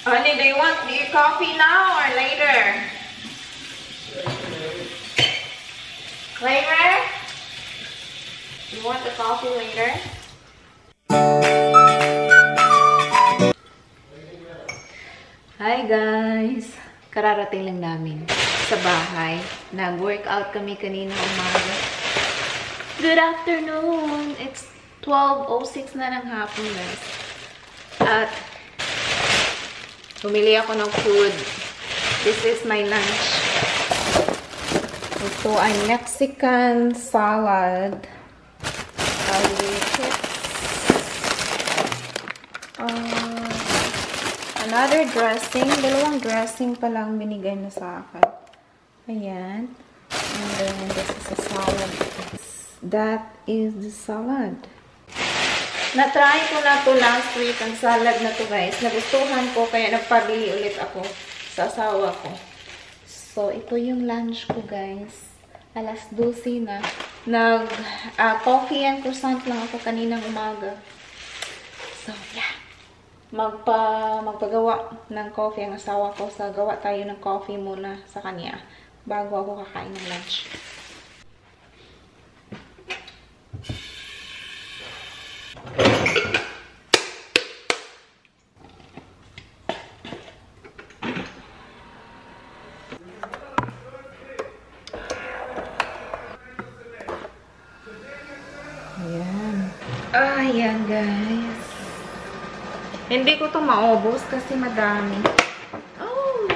Honey, do you want your coffee now or later? Later? You want the coffee later? Hi guys! Kararating lang namin sa bahay. Nag-workout kami kanina umaga. Good afternoon! It's 12:06 na ng hapon guys. At bumili ako ng food. This is my lunch. Ito ay Mexican salad. Another dressing. Dalawang dressing pa lang binigay na sa akin. Ayan. And then this is a salad. That is the salad. Na-try ko na to last week, ang salad na to guys. Nagustuhan ko, kaya nagpabili ulit ako sa asawa ko. So, ito yung lunch ko guys. Alas 12 na. Coffee and croissant lang ako kaninang umaga. So, yeah. Magpagawa ng coffee ang asawa ko. Sa gawa tayo ng coffee muna sa kanya bago ako kakain ng lunch. Ayan guys. Hindi ko to maubos kasi madami. Oh,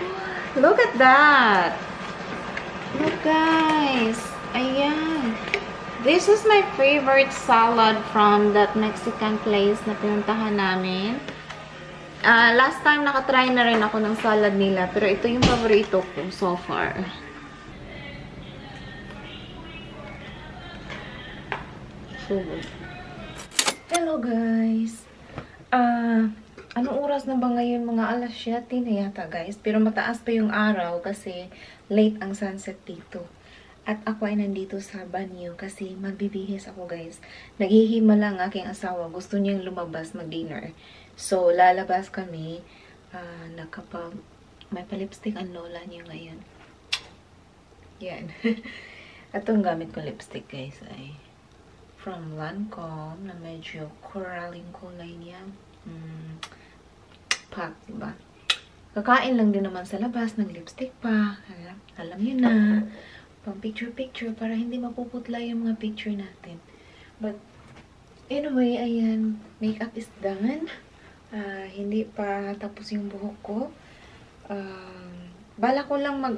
look at that. Look guys. Ayan. This is my favorite salad from that Mexican place na pinuntahan namin. Last time nakatry na rin ako ng salad nila. Pero ito yung paborito ko so far. So good. Hello guys! Anong oras na ba ngayon? Mga alas 7 na yata guys. Pero mataas pa yung araw kasi late ang sunset dito. At ako ay nandito sa banyo kasi magbibihis ako guys. Naghihima lang aking asawa. Gusto niyang lumabas mag-dinner. So lalabas kami. May palipstick ang lola niya ngayon. Yan. Atong gamit ko lipstick guys ay from Lancome na medyo coraling kulay niya. Pak, diba? Kakain lang din naman sa labas ng lipstick pa. Alam niyo na. Pang picture-picture para hindi mapuputla yung mga picture natin. But, anyway, ayan. Makeup is done. Hindi pa tapos yung buhok ko. Bala ko lang mag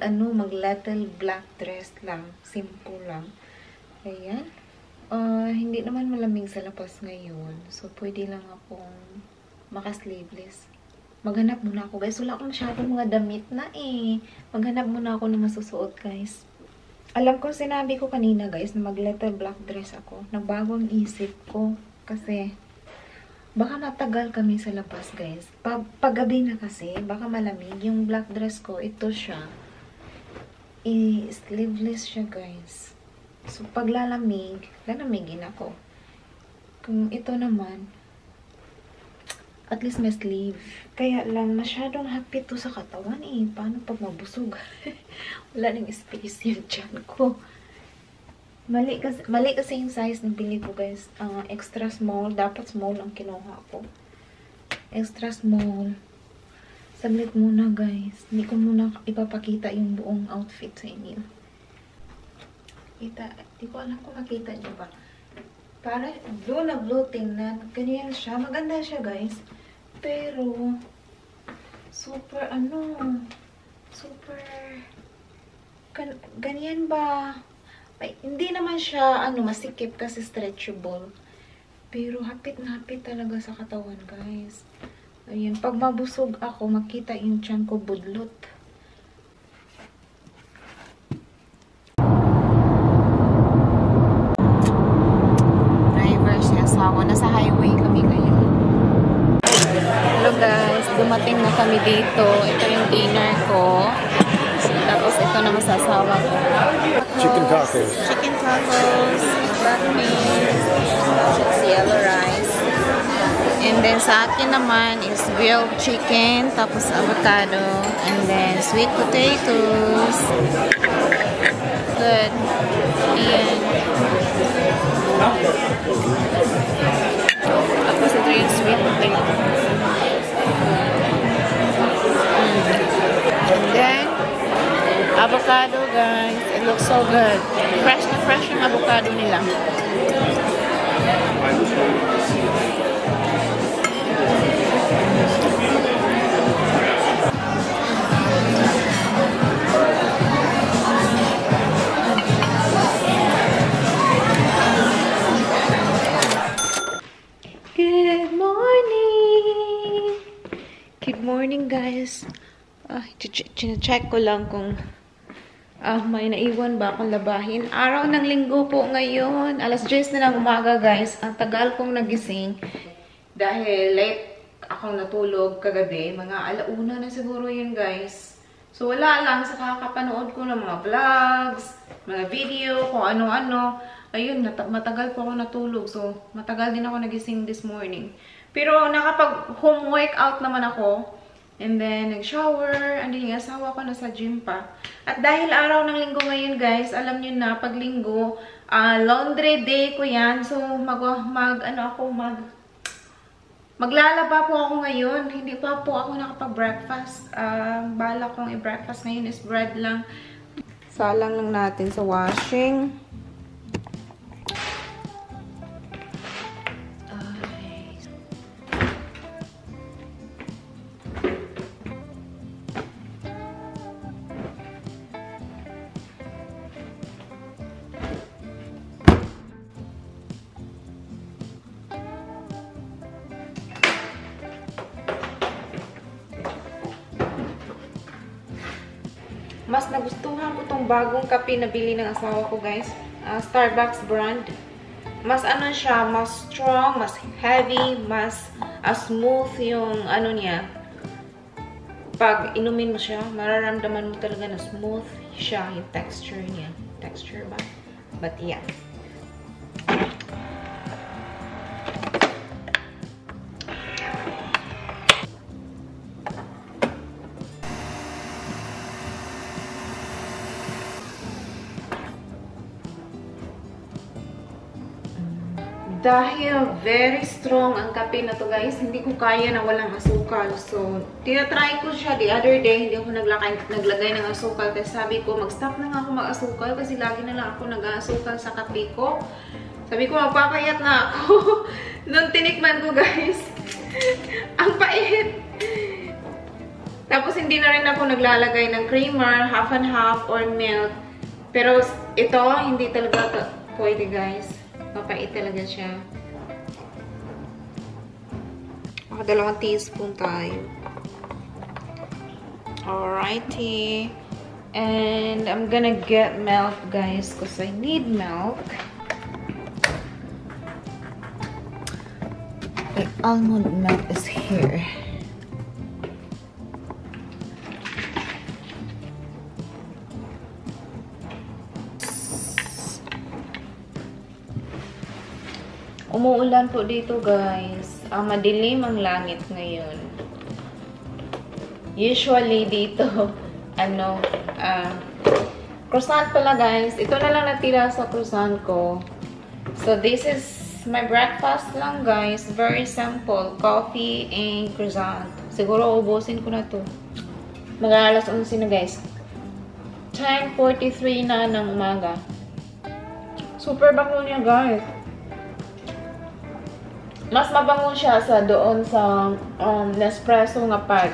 little black dress lang. Simple lang. Ayan. Hindi naman malamig sa labas ngayon. So, pwede lang akong maka-sleeveless. Maghanap muna ako, guys. Wala akong masyadong mga damit na eh. Maghanap muna ako na masusuot, guys. Alam ko, sinabi ko kanina, guys, na mag-little black dress ako. Nagbago ang isip ko. Kasi, baka matagal kami sa labas, guys. Paggabi na kasi, baka malamig. Yung black dress ko, ito siya. Sleeveless siya, guys. So, pag lalamigin ako. Kung ito naman, at least may sleeve. Kaya lang, masyadong hapit to sa katawan eh. Paano pag mabusog? Wala nang space yung tiyan ko. Mali kasi yung size ng bili ko guys. Extra small. Dapat small ang kinuha ko. Extra small. Saglit muna guys. Hindi ko muna ipapakita yung buong outfit sa inyo. Di ko alam kung makita nyo ba. Para blue na blue tingnan. Ganyan siya. Maganda siya guys. Pero, super ganyan ba? Ay, hindi naman siya, masikip kasi stretchable. Pero, hapit na hapit talaga sa katawan guys. Ayun, pag mabusog ako, makita yung tiyan ko budlot. Nasa highway kami ngayon. Hello guys, dumating na kami dito. Ito yung dinner ko. Tapos ito na masasawa ko. Chicken tacos. Chicken tacos. Black beans. Yellow rice. And then sa akin naman is grilled chicken, tapos avocado, and then sweet potatoes. Good. Ayan. Tapos ito yung sweet potato. And then, avocado, guys. It looks so good. Fresh na fresh yung avocado nila. Good morning! Good morning, guys. Check ko lang kung may naiwan ba akong labahin. Araw ng linggo po ngayon. Alas 10 na ng umaga, guys. Ang tagal kong nagising dahil late akong natulog kagabi. Mga alauna na siguro yun, guys. So, wala lang sa kakapanood ko ng mga vlogs, mga video, kung ano-ano. Ayun, matagal po ako natulog. So, matagal din ako nagising this morning. Pero, nakapag-home workout naman ako. And then, nag-shower. Andun yung asawa ko, nasa gym pa. At dahil araw ng linggo ngayon, guys, alam nyo na, pag linggo, laundry day ko yan. So, maglalaba po ako ngayon. Hindi pa po ako nakapag-breakfast. Bala kong i-breakfast ngayon is bread lang. Salang lang natin sa washing. Mas nagustuhan ko tong bagong kape na bili ng asawa ko, guys. Starbucks brand. Mas ano siya, mas strong, mas heavy, mas smooth yung ano niya. Pag inumin mo siya, mararamdaman mo talaga na smooth siya yung texture niya. Texture ba? But yeah. Dahil very strong ang kape na to, guys, hindi ko kaya na walang asukal. So, tinatry ko siya the other day. Hindi ako naglagay ng asukal. Kasi sabi ko, mag-stop na nga ako mag-asukal. Kasi lagi na lang ako nag-asukal sa kape ko. Sabi ko, magpapayat na ako. Nung tinikman ko, guys, ang pait. Tapos, hindi na rin ako naglalagay ng creamer, half and half, or milk. Pero, ito, hindi talaga pwede, guys. Mapait talaga siya. Dalawang teaspoon tayo. Alrighty. And I'm gonna get milk, guys, because I need milk. The almond milk is here. Umuulan po dito, guys. Madilim ang langit ngayon. Usually dito, croissant pala, guys. Ito na lang natira sa croissant ko. So, this is my breakfast lang, guys. Very simple. Coffee and croissant. Siguro, ubusin ko na to. Mag-alas 11 na, guys. 10:43 na ng umaga. Super bango niya, guys. Mas mabango siya sa doon sa Nespresso nga pad.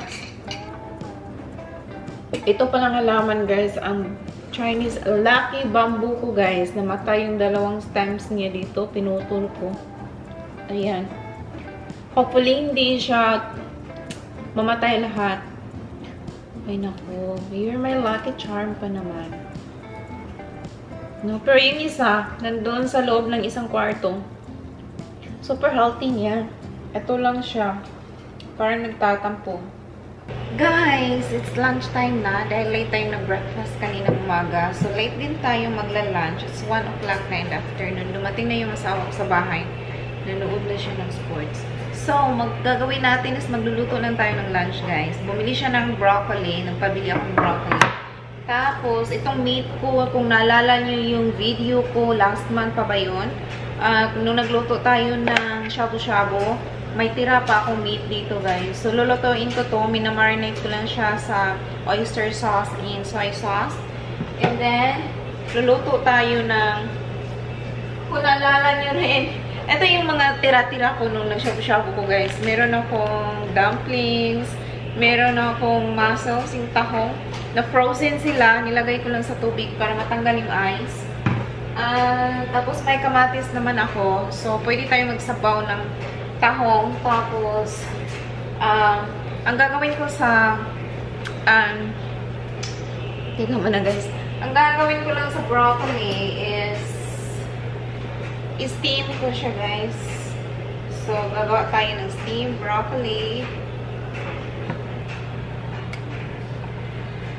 Ito palang halaman, guys, ang Chinese Lucky Bamboo ko, guys. Namatay yung dalawang stems niya dito. Pinutol ko. Ayan. Hopefully, hindi siya mamatay lahat. Ay, naku. You're my lucky charm pa naman. No, pero yung isa, nandun sa loob ng isang kwarto. Super healthy niya. Ito lang siya. Parang nagtatampo. Guys, it's lunchtime na. Dahil late tayo nag-breakfast kanina umaga. So, late din tayo magla-lunch. It's 1 o'clock na in the afternoon. Dumating na yung asawa ko sa bahay. Nanood na siya ng sports. So, gagawin natin is magluluto lang tayo ng lunch, guys. Bumili siya ng broccoli. Nagpabili akong broccoli. Tapos, itong meat ko, kung naalala nyo yung video ko, last month pa ba yun? Nung nagluto tayo ng shabu-shabu, may tira pa akong meat dito, guys. So, lulutuin ko to. Minamarinate ko lang siya sa oyster sauce and soy sauce. And then, luluto tayo ng, kung naalala nyo rin, ito yung mga tira-tira ko nung nagshabu-shabu ko, guys. Meron akong dumplings, meron akong mussels, yung tahong. Na-frozen sila. Nilagay ko lang sa tubig para matanggal yung ice. Tapos may kamatis naman ako. So, pwede tayo magsabaw ng tahong. Tapos, ang gagawin ko sa, tignan mo na, guys. Ang gagawin ko lang sa broccoli is steam ko siya, guys. So, gagawa tayo ng steam broccoli.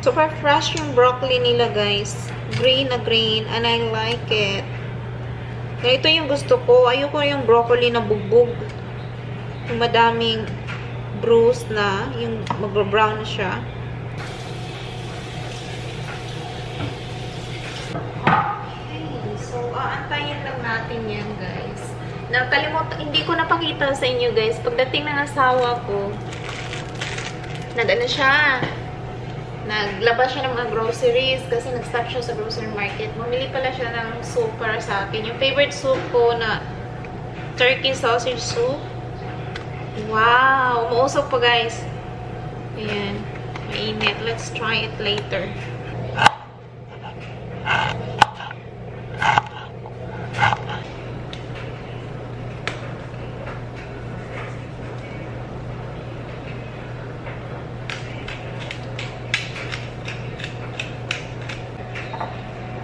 Super fresh yung broccoli nila, guys. Green na green, and I like it. Ito yung gusto ko. Ayoko yung broccoli na bugbog. Yung madaming bruise na. Yung mag-brown na siya. So, aantayin lang natin yan, guys. Nakalimutan, hindi ko napakita sa inyo, guys. Pagdating ng asawa ko, nag-ano siya, naglabas siya ng mga groceries kasi nag-stop siya sa grocery market. Bumili pala siya ng soup para sa akin. Yung favorite soup ko na turkey sausage soup. Wow! Mausok pa, guys. Ayan. Mainit. Let's try it later.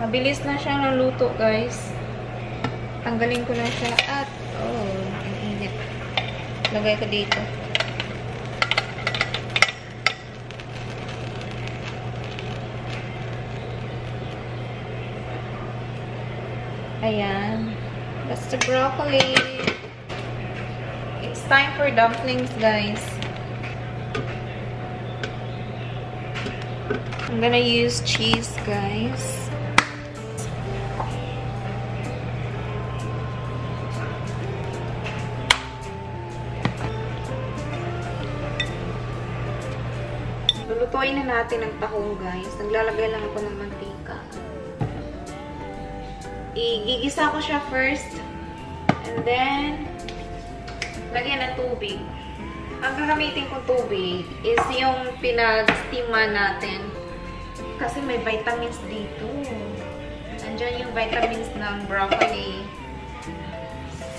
Mabilis na siyang naluto, guys. Tanggalin ko na siya at, oh, ang init. Lagay ko dito. Ayan. That's the broccoli. It's time for dumplings, guys. I'm gonna use cheese, guys. Lulutuin na natin ang tahong, guys. Naglalagay lang ako ng mantika. Igigisa ko siya first. And then, lagyan ng tubig. Ang gagamitin kong tubig is yung pinag-steaman natin. Kasi may vitamins dito. Andyan yung vitamins ng broccoli.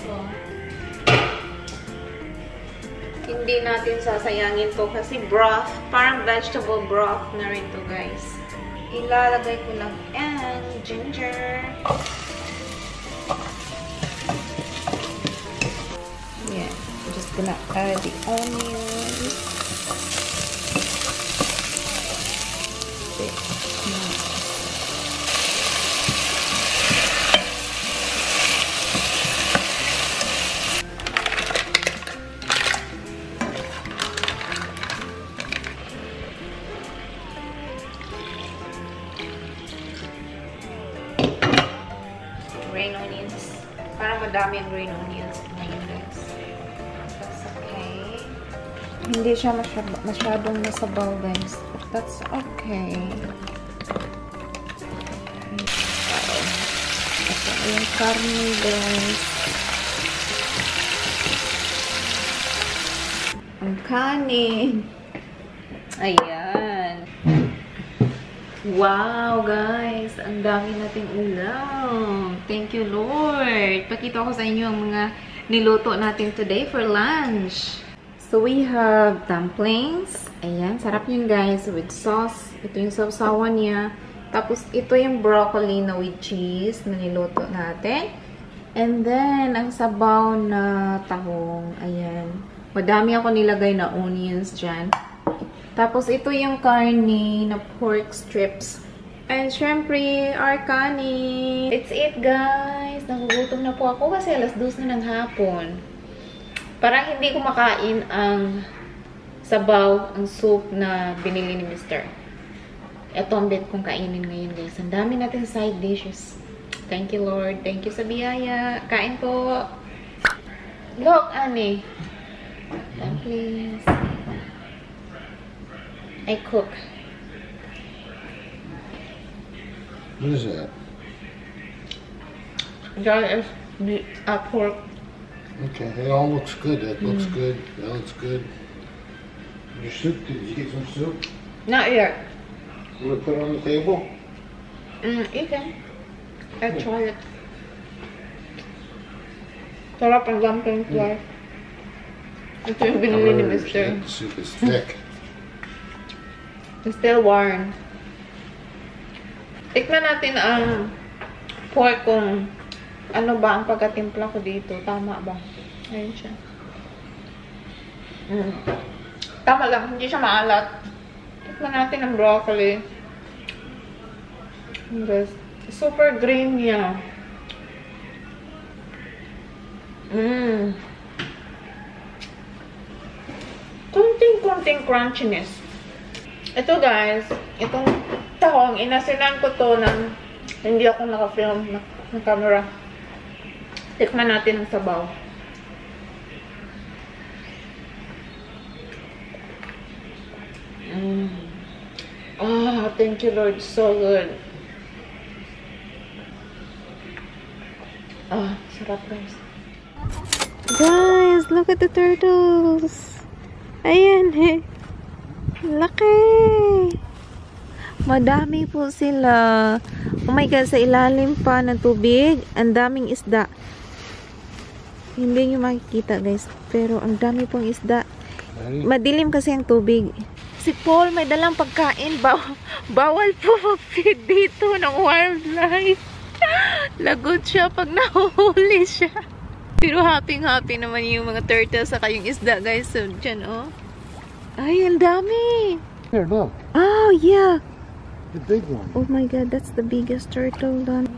So, hindi natin sasayangin to kasi broth, parang vegetable broth na rin to, guys. Ilalagay ko lang and ginger. Yeah, I'm just gonna add the onions. Green onions. Parang madami ang green onions ngayon, guys. That's okay. Hindi siya masyadong nasabaw, guys. That's okay. Ito yung karne, guys. Ang kanin. Ayan. Wow, guys! Ang dami nating ulam. Thank you, Lord! Pakita ko sa inyo ang mga niluto natin today for lunch. So, we have dumplings. Ayan, sarap yun, guys, with sauce. Ito yung sausawan niya. Tapos, ito yung broccoli na with cheese na niluto natin. And then, ang sabaw na tahong. Ayan. Madami ako nilagay na onions dyan. Tapos, ito yung karne na pork strips. And, syempre, our kanin. It's it, guys. Nagugutom na po ako kasi alas 2 na ng hapon. Parang hindi ko makain ang sabaw, ang soup na binili ni Mr. Ito ang bet kong kainin ngayon, guys. Ang dami natin side dishes. Thank you, Lord. Thank you sa biyaya. Kain po. Look, Annie. Please. I cook. What is that? That is pork. Okay, it all looks good. That looks good. That looks good. Your soup, did you get some soup? Not yet. You want to put it on the table? You can. I'll try it. Sarap ang dumplings, guys. Ito yung binili ni Mr. The soup is thick. It's still warm. Tikman natin ang pork kung ano ba ang pagkatimpla ko dito. Tama ba? Ayun siya. Tama lang. Hindi siya maalat. Tikman natin ang broccoli. Guys, super green niya. Konting crunchiness. Ito guys, itong tahong, inasinan ko to ng hindi ako naka-film ng camera. Tikman natin ang sabaw. Thank you Lord, so good. Sarap guys. Guys, look at the turtles. Ayan eh. Laki! Madami po sila. Oh my God, sa ilalim pa ng tubig, ang daming isda. Hindi nyo makikita guys, pero ang dami pong isda. Madilim kasi ang tubig. Si Paul may dalang pagkain. Bawal po mag-feed dito ng wildlife. Lagot siya pag nahuhuli siya. Pero happy naman yung mga turtles sa kayong isda guys. So, dyan oh. Ay, ang dami. Here, look. Oh, yeah. The big one. Oh my God, that's the biggest turtle done.